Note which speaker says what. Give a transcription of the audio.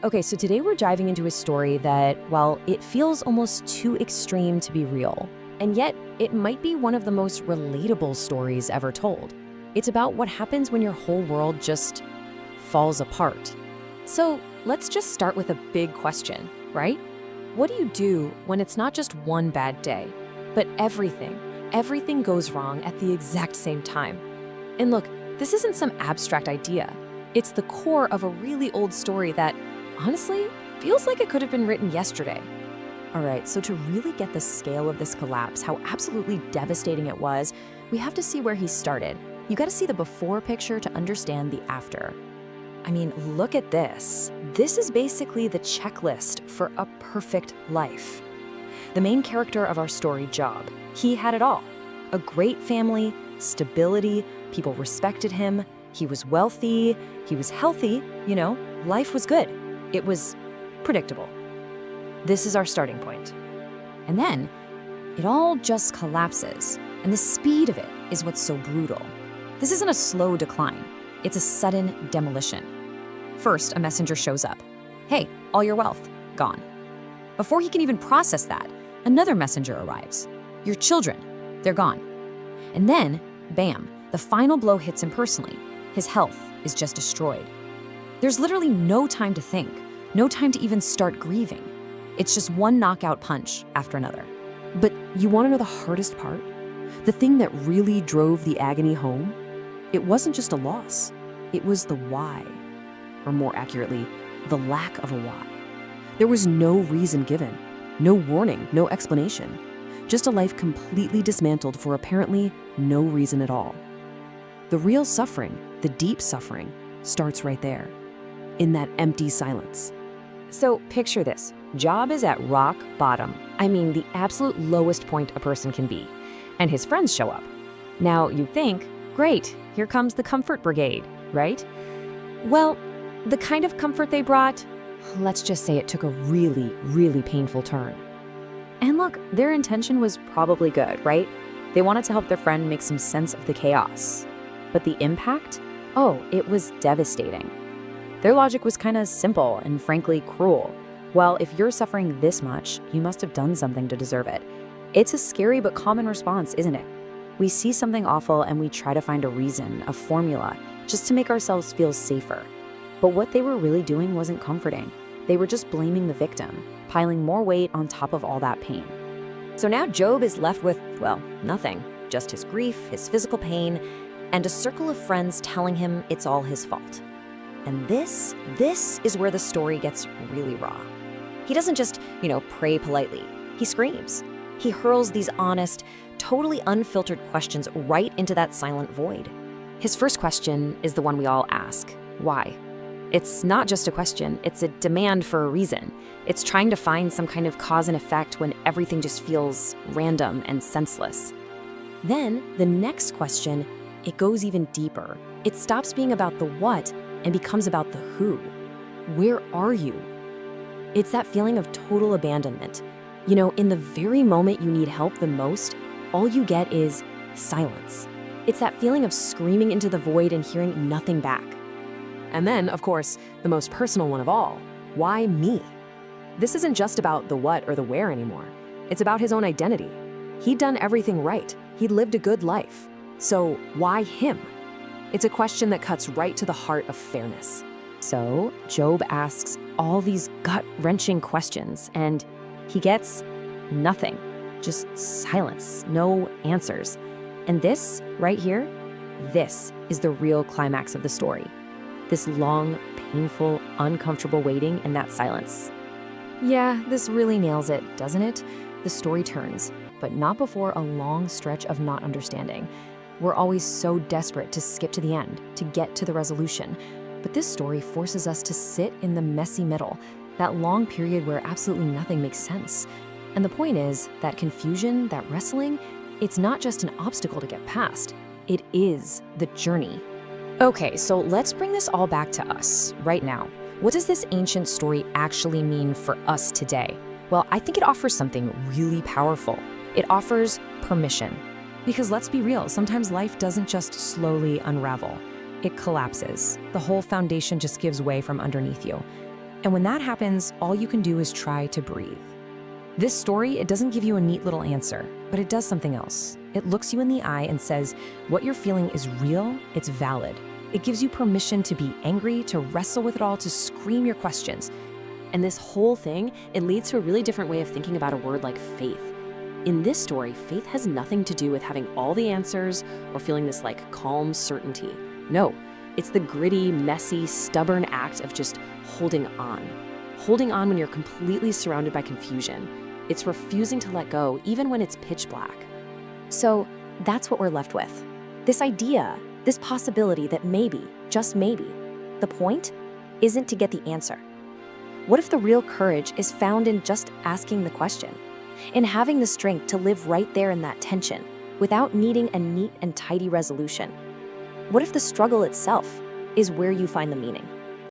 Speaker 1: Okay, so today we're diving into a story that, well, it feels almost too extreme to be real, and yet it might be one of the most relatable stories ever told. It's about what happens when your whole world just falls apart. So let's just start with a big question, right? What do you do when it's not just one bad day, but everything goes wrong at the exact same time? And look, this isn't some abstract idea. It's the core of a really old story that, honestly, feels like it could have been written yesterday. All right, so to really get the scale of this collapse, how absolutely devastating it was, we have to see where he started. You got to see the before picture to understand the after. I mean, look at this. This is basically the checklist for a perfect life. The main character of our story, Job, he had it all. A great family, stability, people respected him, he was wealthy, he was healthy, life was good. It was predictable. This is our starting point. And then it all just collapses, and the speed of it is what's so brutal. This isn't a slow decline, it's a sudden demolition. First, a messenger shows up. Hey, all your wealth, gone. Before he can even process that, another messenger arrives. Your children, they're gone. And then, bam, the final blow hits him personally. His health is just destroyed. There's literally no time to think, no time to even start grieving. It's just one knockout punch after another.
Speaker 2: But you want to know the hardest part? The thing that really drove the agony home? It wasn't just a loss. It was the why. Or more accurately, the lack of a why. There was no reason given, no warning, no explanation. Just a life completely dismantled for apparently no reason at all. The real suffering, the deep suffering, starts right there, in that empty silence.
Speaker 1: So picture this. Job is at rock bottom. I mean, the absolute lowest point a person can be. And his friends show up. Now, you'd think, great, here comes the comfort brigade, right? Well, the kind of comfort they brought, let's just say it took a really, really painful turn. And look, their intention was probably good, right? They wanted to help their friend make some sense of the chaos. But the impact? Oh, it was devastating. Their logic was kind of simple and frankly cruel. Well, if you're suffering this much, you must have done something to deserve it. It's a scary but common response, isn't it? We see something awful and we try to find a reason, a formula, just to make ourselves feel safer. But what they were really doing wasn't comforting. They were just blaming the victim, piling more weight on top of all that pain. So now Job is left with, well, nothing. Just his grief, his physical pain, and a circle of friends telling him it's all his fault. And this is where the story gets really raw. He doesn't just, pray politely. He screams. He hurls these honest, totally unfiltered questions right into that silent void. His first question is the one we all ask. Why? It's not just a question, it's a demand for a reason. It's trying to find some kind of cause and effect when everything just feels random and senseless. Then, the next question, it goes even deeper. It stops being about the what and becomes about the who. Where are you? It's that feeling of total abandonment. In the very moment you need help the most, all you get is silence. It's that feeling of screaming into the void and hearing nothing back.
Speaker 2: And then, of course, the most personal one of all, why me? This isn't just about the what or the where anymore. It's about his own identity. He'd done everything right. He'd lived a good life. So why him? It's a question that cuts right to the heart of fairness.
Speaker 1: So Job asks all these gut-wrenching questions, and he gets nothing. Just silence, no answers. And this, right here, this is the real climax of the story. This long, painful, uncomfortable waiting in that silence. Yeah, this really nails it, doesn't it? The story turns, but not before a long stretch of not understanding. We're always so desperate to skip to the end, to get to the resolution. But this story forces us to sit in the messy middle, that long period where absolutely nothing makes sense. And the point is, that confusion, that wrestling, it's not just an obstacle to get past. It is the journey. Okay, so let's bring this all back to us, right now. What does this ancient story actually mean for us today? Well, I think it offers something really powerful. It offers permission. Because let's be real, sometimes life doesn't just slowly unravel. It collapses. The whole foundation just gives way from underneath you. And when that happens, all you can do is try to breathe. This story, it doesn't give you a neat little answer, but it does something else. It looks you in the eye and says, what you're feeling is real, it's valid. It gives you permission to be angry, to wrestle with it all, to scream your questions. And this whole thing, it leads to a really different way of thinking about a word like faith. In this story, faith has nothing to do with having all the answers or feeling this like calm certainty. No, it's the gritty, messy, stubborn act of just holding on. Holding on when you're completely surrounded by confusion. It's refusing to let go even when it's pitch black.
Speaker 2: So that's what we're left with. This idea, this possibility that maybe, just maybe, the point isn't to get the answer. What if the real courage is found in just asking the question? In having the strength to live right there in that tension, without needing a neat and tidy resolution? What if the struggle itself is where you find the meaning?